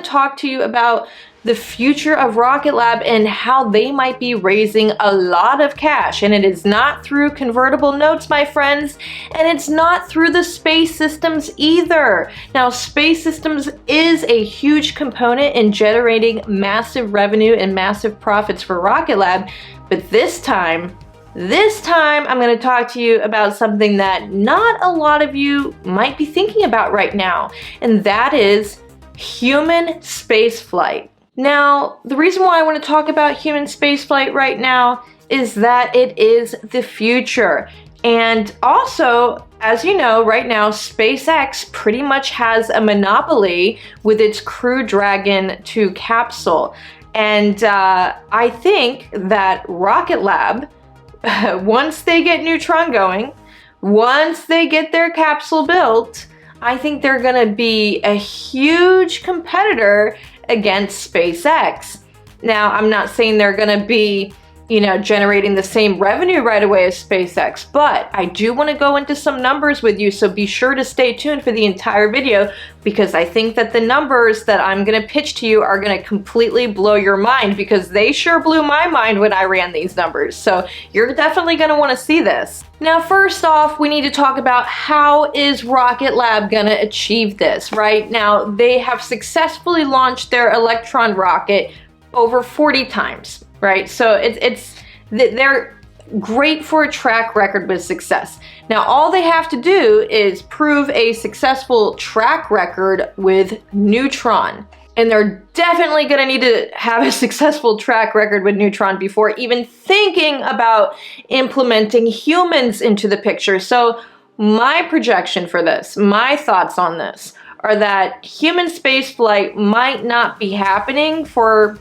want to talk to you about the future of Rocket Lab and how they might be raising a lot of cash. And it is not through convertible notes, my friends, and it's not through the space systems either. Now, space systems is a huge component in generating massive revenue and massive profits for Rocket Lab, but this time I'm going to talk to you about something that not a lot of you might be thinking about right now, and that is human spaceflight. Now, the reason why I want to talk about human spaceflight right now is that it is the future. And also, as you know, right now, SpaceX pretty much has a monopoly with its Crew Dragon 2 capsule. And I think that Rocket Lab, once they get Neutron going, once they get their capsule built, I think they're going to be a huge competitor against SpaceX. Now, I'm not saying they're going to be, generating the same revenue right away as SpaceX, but I do want to go into some numbers with you, so be sure to stay tuned for the entire video, because I think that the numbers that I'm going to pitch to you are going to completely blow your mind, because they sure blew my mind when I ran these numbers. So you're definitely going to want to see this. Now, first off, we need to talk about how is Rocket Lab going to achieve this, right? Now, they have successfully launched their Electron rocket over 40 times. Right, so they're great for a track record with success. Now, all they have to do is prove a successful track record with Neutron. And they're definitely going to need to have a successful track record with Neutron before even thinking about implementing humans into the picture. So my projection for this, my thoughts on this, are that human spaceflight might not be happening for,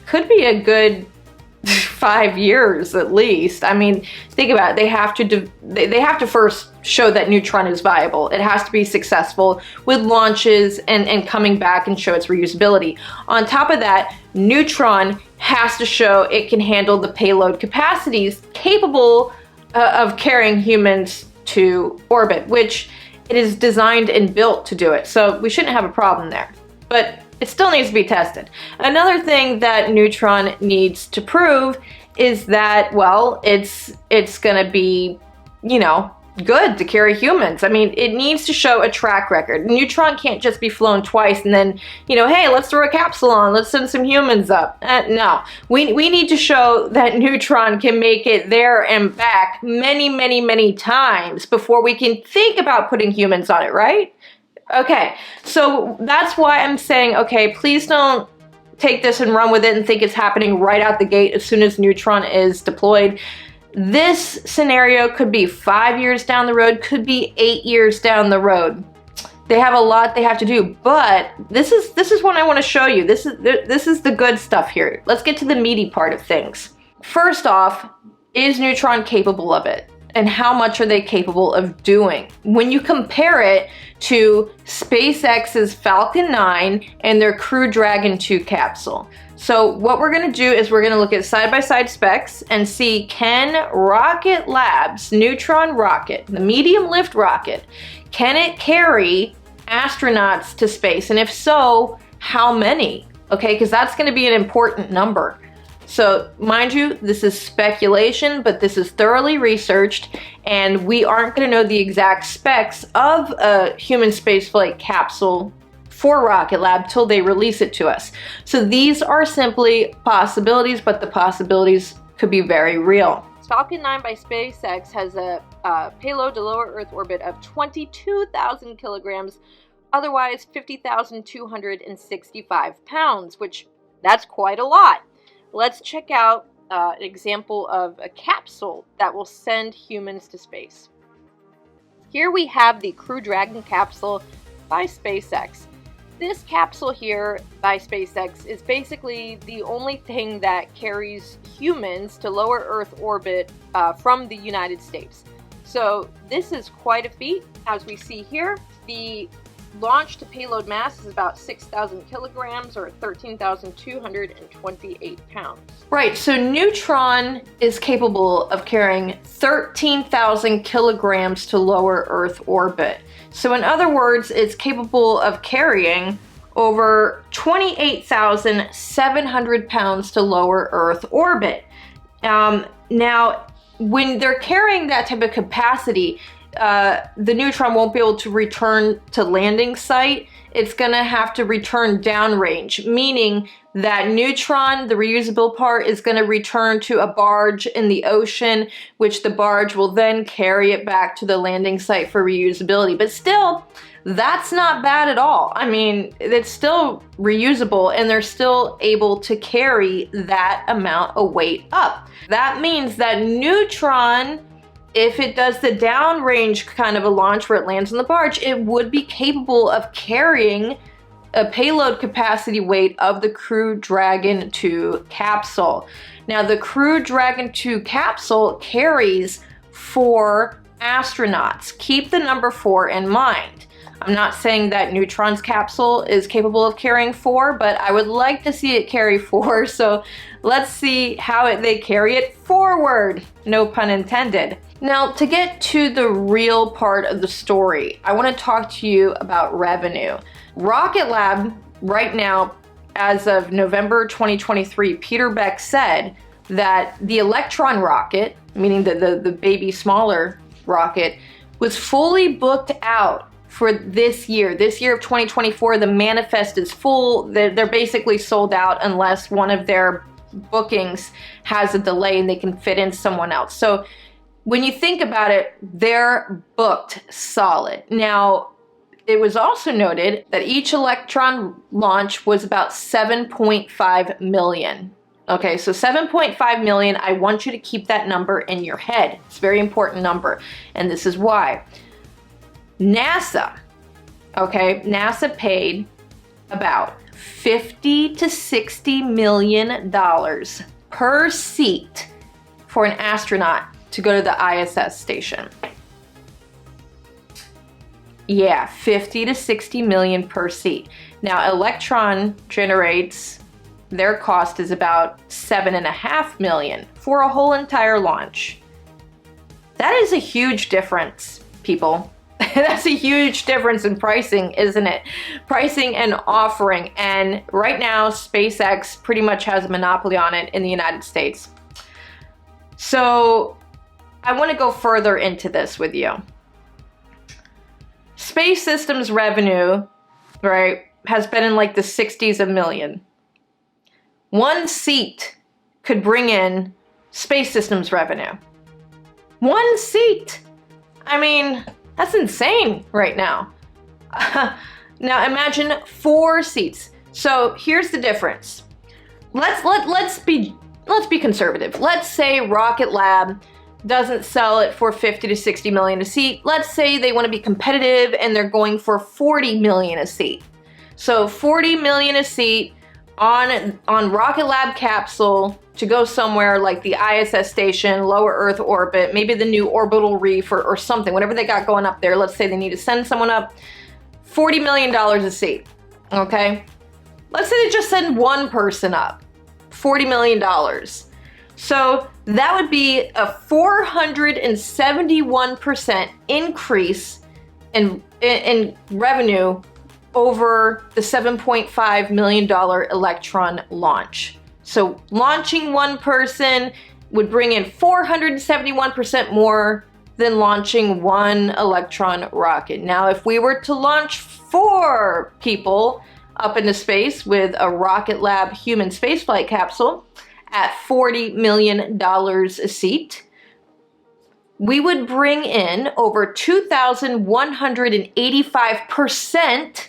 could be a good 5 years at least. I mean, think about it. They have to first show that Neutron is viable. It has to be successful with launches and coming back and show its reusability. On top of that, Neutron has to show it can handle the payload capacities capable of carrying humans to orbit, which it is designed and built to do it. So we shouldn't have a problem there. But it still needs to be tested. Another thing that Neutron needs to prove is that, well, it's gonna be, good to carry humans. I mean, it needs to show a track record. Neutron can't just be flown twice and then, hey, let's throw a capsule on, let's send some humans up. No, we need to show that Neutron can make it there and back many, many, many times before we can think about putting humans on it, right? Okay, so that's why I'm saying, okay, please don't take this and run with it and think it's happening right out the gate as soon as Neutron is deployed. This scenario could be 5 years down the road, could be 8 years down the road. They have a lot they have to do, but this is what I want to show you. This is the good stuff here. Let's get to the meaty part of things. First off, is Neutron capable of it? And how much are they capable of doing? When you compare it to SpaceX's Falcon 9 and their Crew Dragon 2 capsule. So what we're gonna do is we're gonna look at side-by-side specs and see, can Rocket Lab's Neutron rocket, the medium lift rocket, can it carry astronauts to space? And if so, how many? Okay, because that's gonna be an important number. So, mind you, this is speculation, but this is thoroughly researched, and we aren't going to know the exact specs of a human spaceflight capsule for Rocket Lab till they release it to us. So these are simply possibilities, but the possibilities could be very real. Falcon 9 by SpaceX has a payload to lower Earth orbit of 22,000 kilograms, otherwise 50,265 pounds, which that's quite a lot. Let's check out an example of a capsule that will send humans to space. Here we have the Crew Dragon capsule by SpaceX. This capsule here by SpaceX is basically the only thing that carries humans to lower Earth orbit from the United States. So this is quite a feat. As we see here, the launch to payload mass is about 6,000 kilograms or 13,228 pounds. Right, so Neutron is capable of carrying 13,000 kilograms to lower Earth orbit. So in other words, it's capable of carrying over 28,700 pounds to lower Earth orbit. Now, when they're carrying that type of capacity, the Neutron won't be able to return to landing site. It's going to have to return downrange, meaning that Neutron, the reusable part, is going to return to a barge in the ocean, which the barge will then carry it back to the landing site for reusability. But still, that's not bad at all. I mean, it's still reusable and they're still able to carry that amount of weight up. That means that Neutron, if it does the downrange kind of a launch where it lands on the barge, it would be capable of carrying a payload capacity weight of the Crew Dragon 2 capsule. Now, the Crew Dragon 2 capsule carries 4 astronauts. Keep the number 4 in mind. I'm not saying that Neutron's capsule is capable of carrying 4, but I would like to see it carry 4, so let's see how they carry it forward. No pun intended. Now, to get to the real part of the story, I want to talk to you about revenue. Rocket Lab, right now, as of November 2023, Peter Beck said that the Electron rocket, meaning the baby smaller rocket, was fully booked out for this year. This year of 2024, the manifest is full. They're basically sold out unless one of their bookings has a delay and they can fit in someone else. So when you think about it, they're booked solid. Now, it was also noted that each Electron launch was about 7.5 million. Okay, so 7.5 million, I want you to keep that number in your head. It's a very important number, and this is why. NASA paid about $50 to $60 million per seat for an astronaut to go to the ISS station. Yeah, 50 to 60 million per seat. Now, Electron generates, their cost is about 7.5 million for a whole entire launch. That is a huge difference, people. That's a huge difference in pricing, isn't it? Pricing and offering. And right now, SpaceX pretty much has a monopoly on it in the United States. So I want to go further into this with you. Space Systems revenue, right, has been in like the 60s of million. One seat could bring in Space Systems revenue. One seat. I mean, that's insane right now. Now imagine 4 seats. So here's the difference. Let's be conservative. Let's say Rocket Lab doesn't sell it for 50 to 60 million a seat. Let's say they want to be competitive and they're going for 40 million a seat. So 40 million a seat on Rocket Lab capsule to go somewhere like the ISS station, lower Earth orbit, maybe the new orbital reef or something, whatever they got going up there. Let's say they need to send someone up, $40 million a seat, okay? Let's say they just send one person up, $40 million. So that would be a 471% increase in revenue over the $7.5 million Electron launch. So launching one person would bring in 471% more than launching one Electron rocket. Now, if we were to launch 4 people up into space with a Rocket Lab human spaceflight capsule at $40 million a seat, we would bring in over 2,185%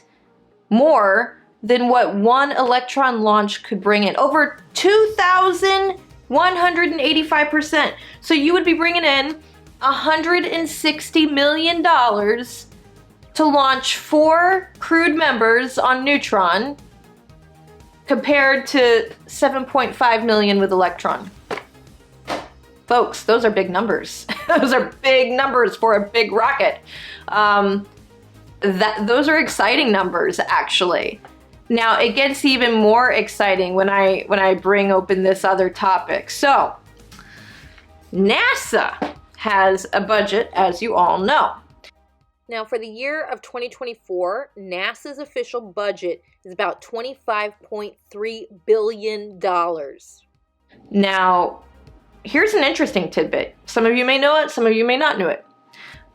more than what one Electron launch could bring in. Over 2,185%. So you would be bringing in $160 million to launch 4 crewed members on Neutron compared to 7.5 million with Electron. Folks, those are big numbers. Those are big numbers for a big rocket. Those are exciting numbers, actually. Now, it gets even more exciting when I bring open this other topic. So, NASA has a budget, as you all know. Now, for the year of 2024, NASA's official budget is about $25.3 billion. Now, here's an interesting tidbit. Some of you may know it, some of you may not know it.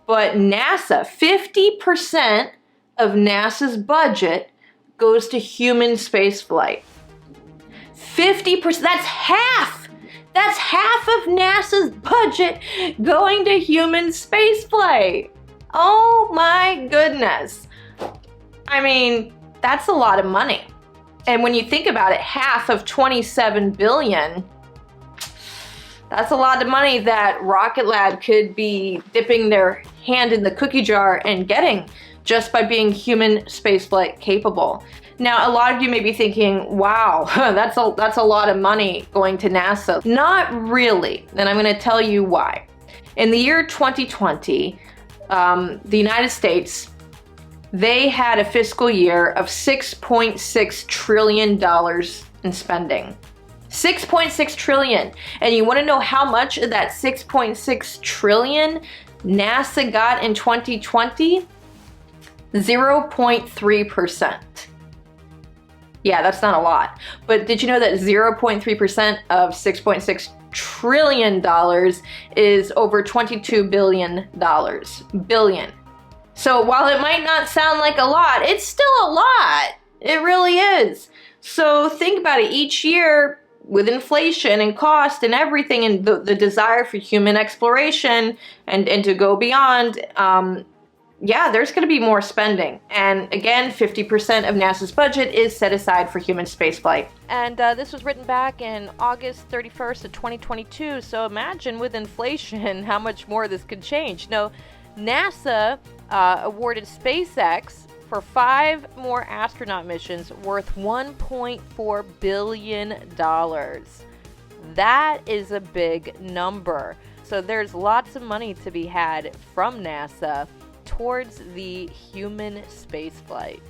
But NASA, 50% of NASA's budget goes to human spaceflight. 50%, that's half! That's half of NASA's budget going to human spaceflight. Oh my goodness. I mean, that's a lot of money. And when you think about it, half of 27 billion, that's a lot of money that Rocket Lab could be dipping their hand in the cookie jar and getting just by being human spaceflight capable. Now, a lot of you may be thinking, wow, that's a lot of money going to NASA. Not really, and I'm gonna tell you why. In the year 2020, the United States, they had a fiscal year of $6.6 trillion in spending. 6.6 trillion. And you want to know how much of that 6.6 trillion NASA got in 2020? 0.3%. Yeah, that's not a lot. But did you know that 0.3% of $6.6 trillion is over $22 billion? Billion. So while it might not sound like a lot, it's still a lot. It really is. So think about it. Each year, with inflation and cost and everything, and the desire for human exploration and to go beyond, yeah, there's going to be more spending. And again, 50% of NASA's budget is set aside for human spaceflight. And this was written back in August 31st of 2022. So imagine with inflation how much more this could change. No, NASA awarded SpaceX for 5 more astronaut missions worth $1.4 billion. That is a big number. So there's lots of money to be had from NASA towards the human spaceflight.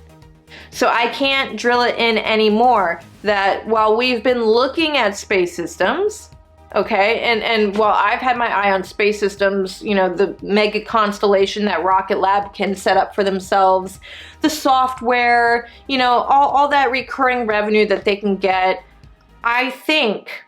So I can't drill it in anymore that while we've been looking at space systems, okay, and while I've had my eye on space systems, you know, the mega constellation that Rocket Lab can set up for themselves, the software, you know, all that recurring revenue that they can get, I think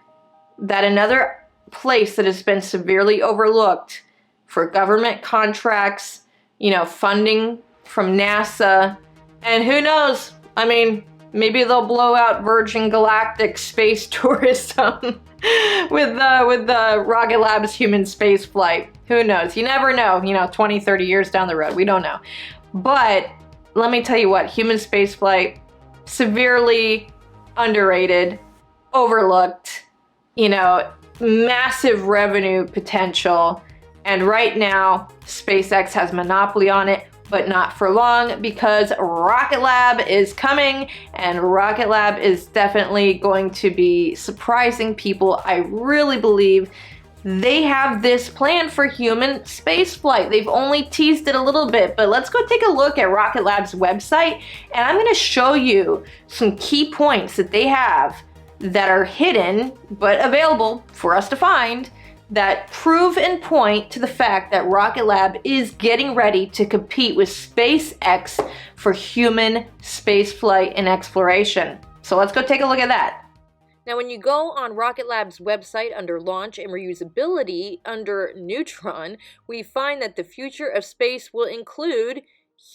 that another place that has been severely overlooked for government contracts, you know, funding from NASA, and who knows, I mean, maybe they'll blow out Virgin Galactic space tourism with the Rocket Lab's human space flight. Who knows? You never know, you know, 20, 30 years down the road. We don't know. But let me tell you what, human space flight, severely underrated, overlooked, you know, massive revenue potential. And right now, SpaceX has monopoly on it, but not for long, because Rocket Lab is coming, and Rocket Lab is definitely going to be surprising people. I really believe they have this plan for human spaceflight. They've only teased it a little bit, but let's go take a look at Rocket Lab's website, and I'm gonna show you some key points that they have that are hidden, but available for us to find, that prove and point to the fact that Rocket Lab is getting ready to compete with SpaceX for human spaceflight and exploration. So let's go take a look at that. Now, when you go on Rocket Lab's website under Launch and Reusability, under Neutron, we find that the future of space will include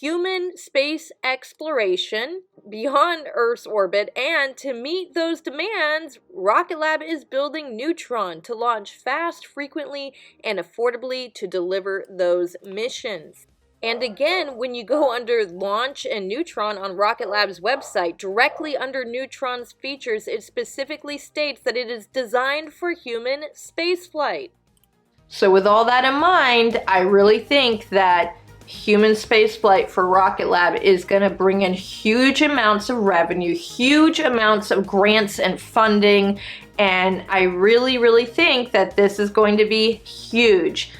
human space exploration beyond Earth's orbit, and to meet those demands, Rocket Lab is building Neutron to launch fast, frequently, and affordably to deliver those missions. And again, when you go under Launch and Neutron on Rocket Lab's website, directly under Neutron's features, it specifically states that it is designed for human spaceflight. So with all that in mind, I really think that human spaceflight for Rocket Lab is going to bring in huge amounts of revenue, huge amounts of grants and funding, and I really, really think that this is going to be huge.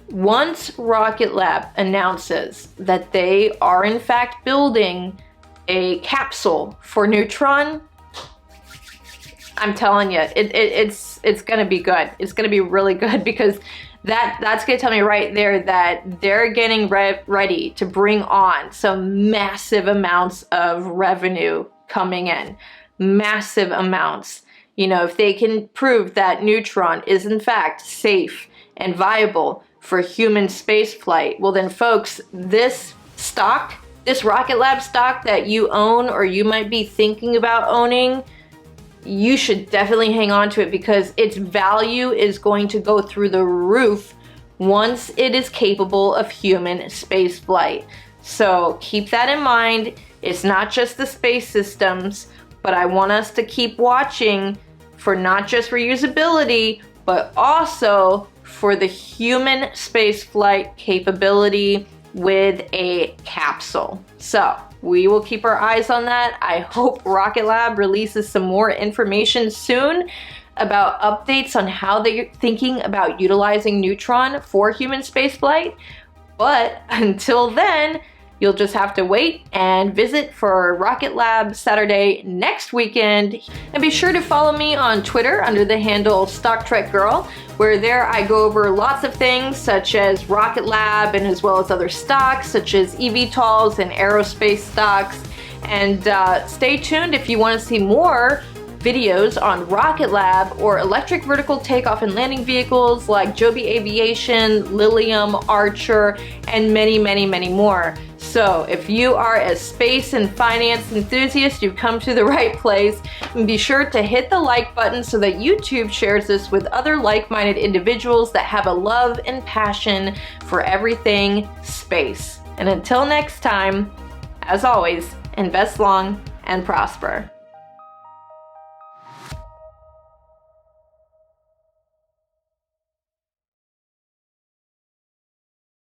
Once Rocket Lab announces that they are in fact building a capsule for Neutron, I'm telling you, it's going to be good. It's going to be really good, because that's going to tell me right there that they're getting ready to bring on some massive amounts of revenue coming in. Massive amounts. You know, if they can prove that Neutron is in fact safe and viable for human space flight, well then folks, this stock, this Rocket Lab stock that you own or you might be thinking about owning, you should definitely hang on to it because its value is going to go through the roof once it is capable of human space flight. So keep that in mind. It's not just the space systems, but I want us to keep watching for not just reusability, but also for the human space flight capability with a capsule. So we will keep our eyes on that. I hope Rocket Lab releases some more information soon about updates on how they're thinking about utilizing Neutron for human spaceflight. But until then, you'll just have to wait and visit for Rocket Lab Saturday next weekend. And be sure to follow me on Twitter under the handle StockTrekGirl, where there I go over lots of things such as Rocket Lab and as well as other stocks such as eVTOLs and aerospace stocks. And stay tuned if you want to see more videos on Rocket Lab or electric vertical takeoff and landing vehicles like Joby Aviation, Lilium, Archer, and many, many, many more. So if you are a space and finance enthusiast, you've come to the right place. And be sure to hit the like button so that YouTube shares this with other like-minded individuals that have a love and passion for everything space. And until next time, as always, invest long and prosper.